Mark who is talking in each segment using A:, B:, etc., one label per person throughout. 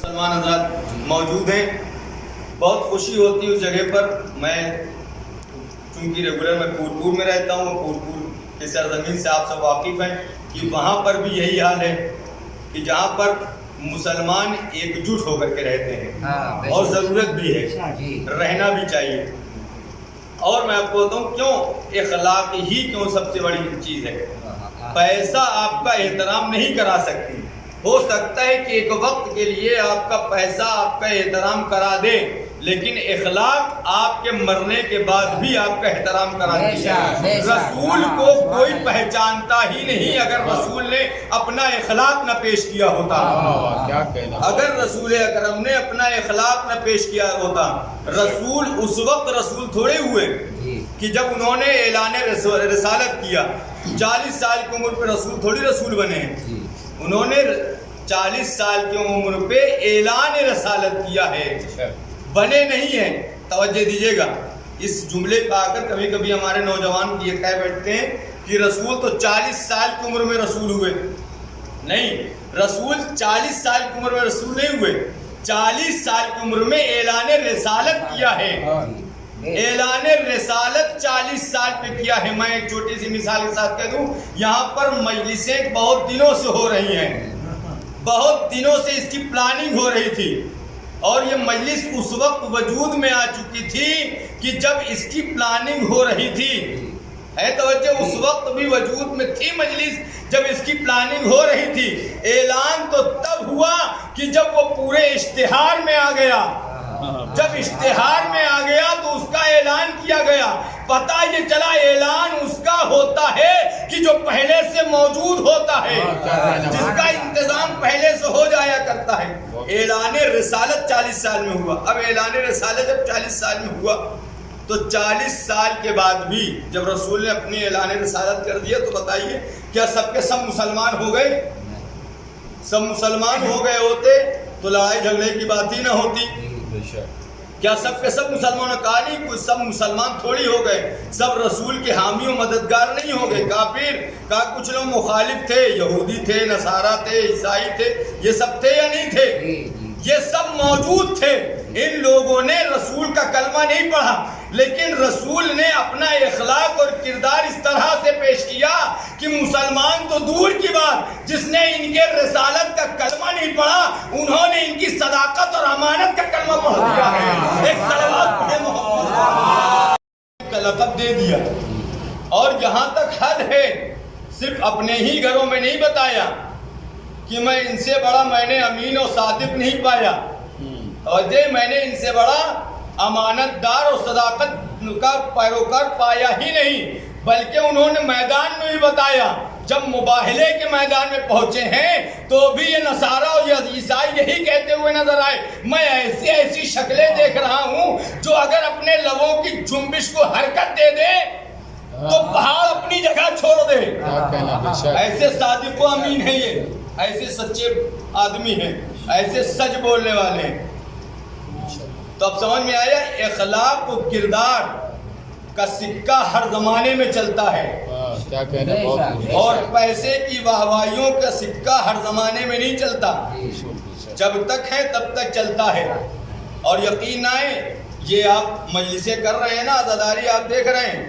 A: مسلمان حضرات موجود ہیں. بہت خوشی ہوتی ہے اس جگہ پر. میں چونکہ ریگولر میں پورپور میں رہتا ہوں, پورپور کی سرزمین سے آپ سب واقف ہیں کہ وہاں پر بھی یہی حال ہے کہ جہاں پر مسلمان ایک جٹ ہو کر کے رہتے ہیں اور ضرورت بھی ہے, رہنا بھی چاہیے. اور میں آپ کو بتاؤں کیوں اخلاق ہی کیوں سب سے بڑی چیز ہے. پیسہ آپ کا احترام نہیں کرا سکتی. ہو سکتا ہے کہ ایک وقت کے لیے آپ کا پیسہ آپ کا احترام کرا دے, لیکن اخلاق آپ کے مرنے کے بعد بھی آپ کا احترام کراتی ہے. رسول کو کوئی پہچانتا ہی نہیں اگر رسول نے اپنا اخلاق نہ پیش کیا ہوتا. اگر رسول اکرم نے اپنا اخلاق نہ پیش کیا ہوتا. رسول اس وقت رسول تھوڑے ہوئے کہ جب انہوں نے اعلان رسالت کیا. 40 سال کی عمر پہ رسول تھوڑی رسول بنے ہیں. انہوں نے 40 سال کی عمر پہ اعلان رسالت کیا ہے, بنے نہیں ہیں. توجہ دیجیے گا, اس جملے پہ آ کر کبھی کبھی ہمارے نوجوان یہ کہہ بیٹھتے ہیں کہ رسول تو 40 سال کی عمر میں رسول ہوئے. نہیں, رسول 40 سال کی عمر میں رسول نہیں ہوئے. 40 سال کی عمر میں اعلان رسالت کیا ہے. اعلان رسالت 40 سال پہ کیا ہے. میں ایک چھوٹی سی مثال کے ساتھ کہہ دوں, یہاں پر مجلسیں بہت دنوں سے ہو رہی ہیں, بہت دنوں سے اس کی پلاننگ ہو رہی تھی, اور یہ مجلس اس وقت وجود میں آ چکی تھی کہ جب اس کی پلاننگ ہو رہی تھی. ہے توجہ, اس وقت بھی وجود میں تھی مجلس جب اس کی پلاننگ ہو رہی تھی. اعلان تو تب ہوا کہ جب وہ پورے اشتہار میں آ گیا. جب اشتہار میں آ گیا تو اس کا اعلان کیا گیا. پتہ یہ چلا اعلان اس کا ہوتا ہے کہ جو پہلے سے موجود ہوتا ہے, جس کا انتظام پہلے سے ہو جایا کرتا ہے. اعلان رسالت 40 سال میں ہوا. اب اعلان رسالت جب 40 سال میں ہوا تو 40 سال کے بعد بھی جب رسول نے اپنی اعلان رسالت کر دیا تو بتائیے کیا سب کے سب مسلمان ہو گئے؟ سب مسلمان ہو گئے ہوتے تو لڑائی جھگڑے کی بات ہی نہ ہوتی. کیا سب کے سب مسلمانوں نے کہا نہیں کوئی سب مسلمان تھوڑی ہو گئے, سب رسول کے حامی و مددگار نہیں ہو گئے. کافر کا کچھ لوگ مخالف تھے, یہودی تھے, نصارہ تھے, عیسائی تھے, یہ سب تھے یا نہیں تھے؟ یہ سب موجود تھے. ان لوگوں نے رسول کا کلمہ نہیں پڑھا, لیکن رسول نے اپنا اخلاق اور کردار اس طرح سے پیش کیا کہ مسلمان تو دور کی بات, جس نے ان کے رسالت کا کلمہ نہیں پڑھا انہوں نے ان کی صداقت اور امانت کا کلمہ پڑھ دیا ہے. ایک صلوات پڑھے محمد کا لقب دے دیا. اور جہاں تک حد ہے صرف اپنے ہی گھروں میں نہیں بتایا کہ میں ان سے بڑا میں نے امین و صادق نہیں پایا, اور میں نے ان سے بڑا امانت دار اور صداقت کا پیروکار پایا ہی نہیں, بلکہ انہوں نے میدان میں بھی بتایا. جب مباہلے کے میدان میں پہنچے ہیں تو بھی یہ نصارہ اور عیسائی یہی کہتے ہوئے نظر آئے, میں ایسی ایسی شکلیں دیکھ رہا ہوں جو اگر اپنے لبوں کی جنبش کو حرکت دے دے تو پہاڑ اپنی جگہ چھوڑ دے. ایسے صادق و امین ہیں, یہ ایسے سچے آدمی ہیں, ایسے سچ بولنے والے ہیں. تو اب سمجھ میں آیا, اخلاق و کردار کا سکہ ہر زمانے میں چلتا ہے, اور پیسے کی واہوائیوں کا سکہ ہر زمانے میں نہیں چلتا. جب تک ہے تب تک چلتا ہے. اور یقین نہ ہے, یہ آپ مجلسیں کر رہے ہیں نا, عزاداری آپ دیکھ رہے ہیں,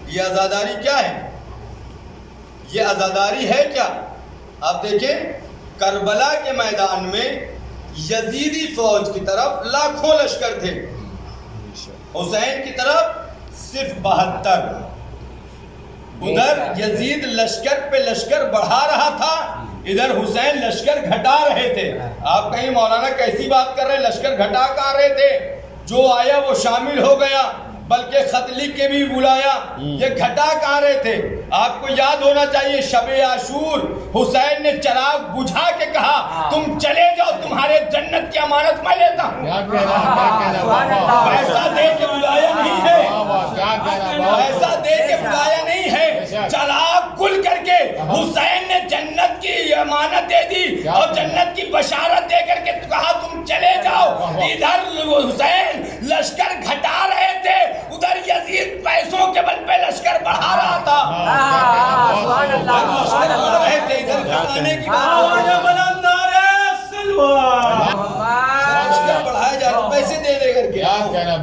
A: یہ عزاداری کیا ہے؟ یہ عزاداری ہے کیا؟ آپ دیکھیں کربلا کے میدان میں یزیدی فوج کی طرف لاکھوں لشکر تھے, حسین کی طرف صرف 72. ادھر یزید لشکر پہ لشکر بڑھا رہا تھا, ادھر حسین لشکر گھٹا رہے تھے. آپ کہیں مولانا کیسی بات کر رہے, لشکر گھٹا کر رہے تھے, جو آیا وہ شامل ہو گیا, بلکہ خط لکھ کے بھی بلایا. یہ گھٹا کہاں رہے تھے؟ آپ کو یاد ہونا چاہیے شب عاشور حسین نے چراغ بجھا کے کہا تم چلے جاؤ, تمہارے جنت کی امانت میں لیتا ہوں. پیسہ دے کے بلایا نہیں ہے, پیسہ دے کے بلایا نہیں ہے, چراغ گل کر کے حسین نے جنت کی امانت دے دی اور جنت کی بشارت دے کر کے کہا تم چلے جاؤ. ادھر حسین لشکر گھٹا رہے تھے, ادھر یزید پیسوں کے بل پہ لشکر بڑھا رہا تھا. ادھر گھٹانے کی بات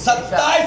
A: 27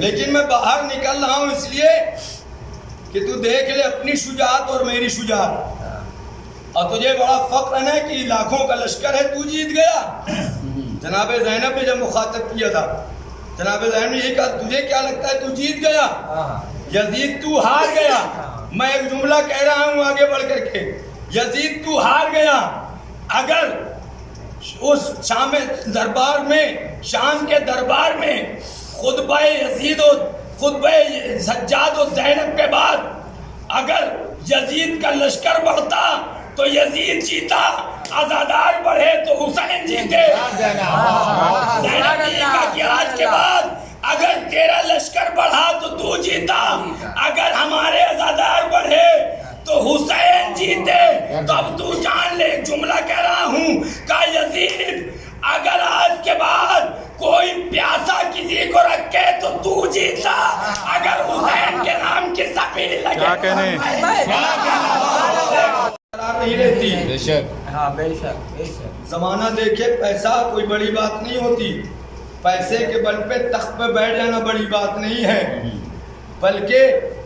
A: لیکن میں باہر نکل رہا ہوں اس لیے کہ تو دیکھ لے اپنی شجاعت اور میری شجاعت، اور تجھے بڑا فخر ہے نا کہ لاکھوں کا لشکر ہے، تو جیت گیا۔ جناب زینب نے جب مخاطب کیا تھا، جناب زینب نے یہ کہا تجھے کیا لگتا ہے تو جیت گیا؟ یزید تو ہار گیا۔ میں ایک جملہ کہہ رہا ہوں آگے بڑھ کر کے، یزید تو ہار گیا۔ اگر اس شام دربار میں، شام کے دربار میں خطبہ یزید و خطبہ سجاد و زینب کے بعد اگر یزید کا لشکر بڑھتا تو یزید جیتا، عزادار بڑھے تو حسین جیتے۔ زینب نے کہا کہ آج کے بعد اگر تیرا لشکر بڑھا تو جیتا، اگر ہمارے عزادار بڑھے تو حسین جیتے۔ تو اب تو جان لے، ایک جملہ کہہ رہا ہوں کہ یزید اگر آج کے بعد کوئی پیاسا کسی کو رکھے تو جیتا، اگر حسین کے نام کی سبیل لگے
B: کیا کہنے
A: نہیں رہتی۔
C: بے شک
D: بے شک بے شک۔
A: زمانہ دیکھے، پیسہ کوئی بڑی بات نہیں ہوتی، پیسے کے بل پہ تخت پہ بیٹھ جانا بڑی بات نہیں ہے، بلکہ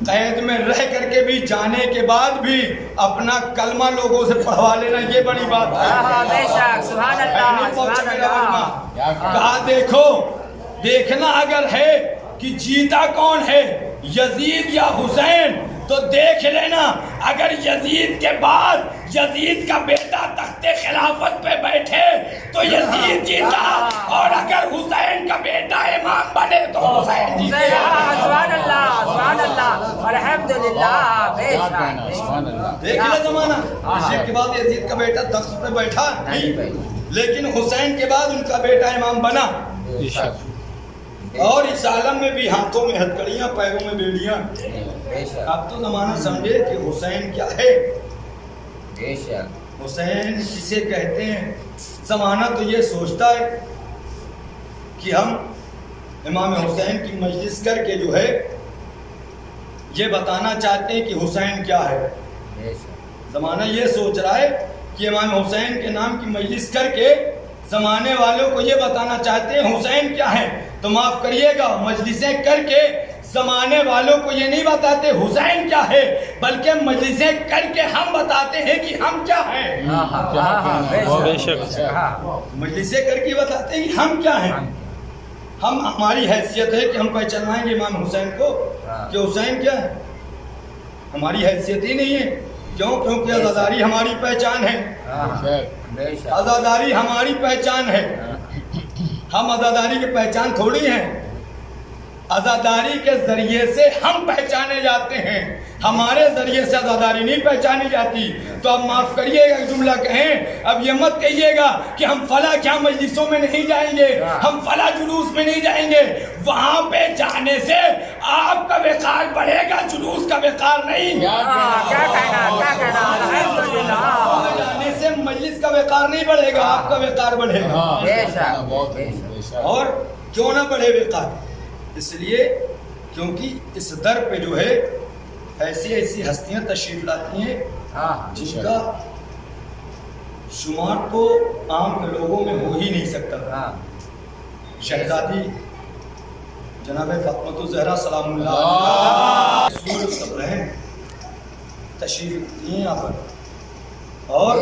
A: قید میں رہ کر کے بھی، جانے کے بعد بھی اپنا کلمہ لوگوں سے پڑھوا لینا یہ بڑی بات ہے۔
D: بے شک، سبحان اللہ سبحان اللہ۔
A: کہا دیکھو، دیکھنا اگر ہے کہ جیتا کون ہے، یزید یا حسین، تو دیکھ لینا اگر یزید کے بعد یزید کا بیٹا تخت خلافت پہ بیٹھے تو یزید جیتا، اور اگر حسین کا بیٹا امام بنے تو حسین جیتا۔
D: سبحان اللہ سبحان اللہ الحمدللہ۔ بے شک
C: سبحان اللہ۔
A: دیکھ لے زمانہ، یزید کے بعد یزید کا بیٹا تخت پہ بیٹھا نہیں، لیکن حسین کے بعد ان کا بیٹا امام بنا۔
C: بے شک
A: اور اس عالم میں بھی ہاتھوں میں ہتکڑیاں، پیروں میں بیڑیاں۔
D: بے شک
A: اب تو زمانہ سمجھے کہ حسین کیا ہے،
D: بے شک۔
A: حسین کسے کہتے ہیں۔ زمانہ تو یہ سوچتا ہے کہ ہم امام حسین کی مجلس کر کے جو ہے یہ بتانا چاہتے ہیں کہ حسین کیا ہے۔
D: بے شک۔
A: زمانہ یہ سوچ رہا ہے کہ امام حسین کے نام کی مجلس کر کے زمانے والوں کو یہ بتانا چاہتے ہیں حسین کیا ہے۔ تو معاف کریے گا، مجلسیں کر کے زمانے والوں کو یہ نہیں بتاتے حسین کیا ہے، بلکہ مجلسیں کر کے ہم بتاتے ہیں کہ ہم کیا ہیں۔
B: بے شک۔
A: مجلسیں کر کے بتاتے ہیں کہ ہم کیا ہیں۔ ہم، ہماری حیثیت ہے کہ ہم پہچانوائیں گے امام حسین کو کہ حسین کیا ہے۔ ہماری حیثیت ہی نہیں ہے، کیوں؟ کیونکہ عزاداری ہماری پہچان ہے،
D: بے شک۔
A: عزاداری ہماری پہچان ہے۔ ہم عزاداری کی پہچان تھوڑی ہیں، عزاداری کے ذریعے سے ہم پہچانے جاتے ہیں، ہمارے ذریعے سے عزاداری نہیں پہچانی جاتی۔ تو اب معاف کریے گا، جملہ کہیں، اب یہ مت کہیے گا کہ ہم فلاں کیا مجلسوں میں نہیں جائیں گے، ہم فلاں جلوس میں نہیں جائیں گے۔ وہاں پہ جانے سے آپ کا وقار بڑھے گا، جلوس کا وقار نہیں۔
D: کیا کہنا الحمدللہ۔
A: وہاں جانے سے مجلس کا وقار نہیں بڑھے گا، آپ کا وقار بڑھے گا۔
D: بے شک۔
A: اور کیوں نہ بڑھے وقار؟ اس لیے کیونکہ اس در پہ جو ہے ایسی ایسی ہستیاں تشریف لاتی ہیں جن کا شمار تو عام کے لوگوں میں ہو ہی نہیں سکتا۔ شہزادی جناب فاطمہ الزہرا سلام اللہ علیہا رسول صبرین تشریف لاتی ہیں یہاں پر، اور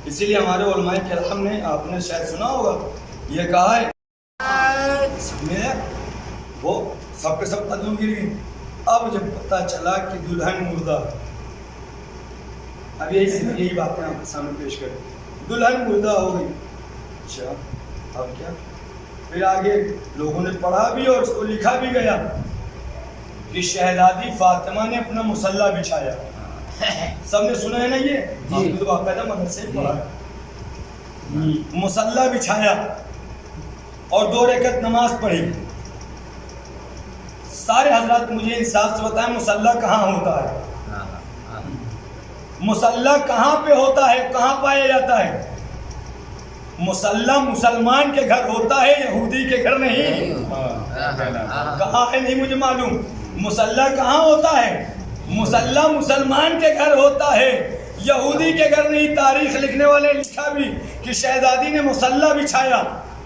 A: اسی لیے ہمارے علماء کرام نے، آپ نے شاید سنا ہوگا، یہ کہا ہے وہ سب کے سب قدم گر گئی۔ اب جب پتہ چلا کہ دلہن مردہ، اب یہی باتیں آپ کے سامنے پیش کریں، دلہن مردہ ہو گئی۔ اچھا اب کیا؟ پھر آگے لوگوں نے پڑھا بھی اور اس کو لکھا بھی گیا کہ شہزادی فاطمہ نے اپنا مصلی بچھایا۔ سب نے سنا ہے نا یہ؟ آپ نے تو باقاعدہ مدرسے میں پڑھا ہے۔ مصلی بچھایا اور 2 رکعت نماز پڑھی۔ سارے حضرات مجھے انصاف سے بتائیں مصلی کہاں ہوتا ہے؟ مصلی کہاں پہ ہوتا ہے، کہاں پایا جاتا ہے؟ مصلی مسلمان کے گھر ہوتا ہے، یہودی کے گھر نہیں۔ کہاں ہے نہیں مجھے معلوم۔ مصلی کہاں ہوتا ہے؟ مصلی مسلمان کے گھر ہوتا ہے، یہودی کے گھر نہیں۔ تاریخ لکھنے والے نے لکھا بھی کہ شہزادی نے مصلی بچھایا،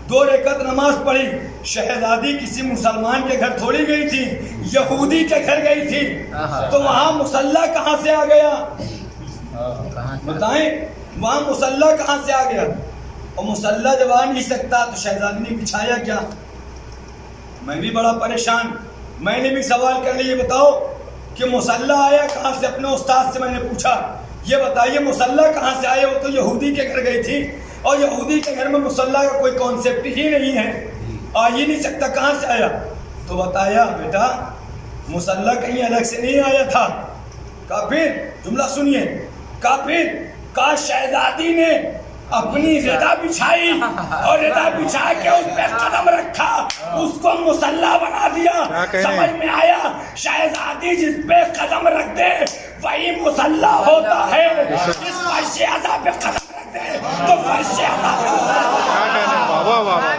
A: 2 رکعت نماز پڑھی. شہزادی کسی مسلمان کے گھر تھوڑی گئی تھی, یہودی کے گھر گئی تھی, تو وہاں مصلی کہاں سے آ گیا؟ بتائیں, وہاں مصلی کہاں سے آ گیا؟ اور مصلی جب آ نہیں سکتا تو شہزادی نے بچھایا کیا؟ میں بھی بڑا پریشان, میں نے بھی سوال کر لیا, یہ بتاؤ کہ مصلی آیا کہاں سے؟ اپنے استاد سے میں نے پوچھا, یہ بتائیے مصلی کہاں سے آئے؟ وہ تو یہودی کے گھر گئی تھی, اور یہودی کے گھر میں مصلی کا کوئی کانسیپٹ ہی نہیں ہے, آ ہی نہیں سکتا, کہاں سے آیا؟ تو بتایا بیٹا مصلی کہیں الگ سے نہیں آیا تھا. کہا پھر, جملہ سنیے, کہا پھر کہا شہزادی نے اپنی رضا بچھائی اور رضا بچھا کے اس پہ قدم رکھا, اس کو مصلی بنا دیا. سمجھ میں آیا؟ شہزادی جس پہ قدم رکھ دے وہی مصلی ہوتا ہے. اس فرش اعظم پہ قدم رکھ دے تو فرش اعظم.
B: واہ واہ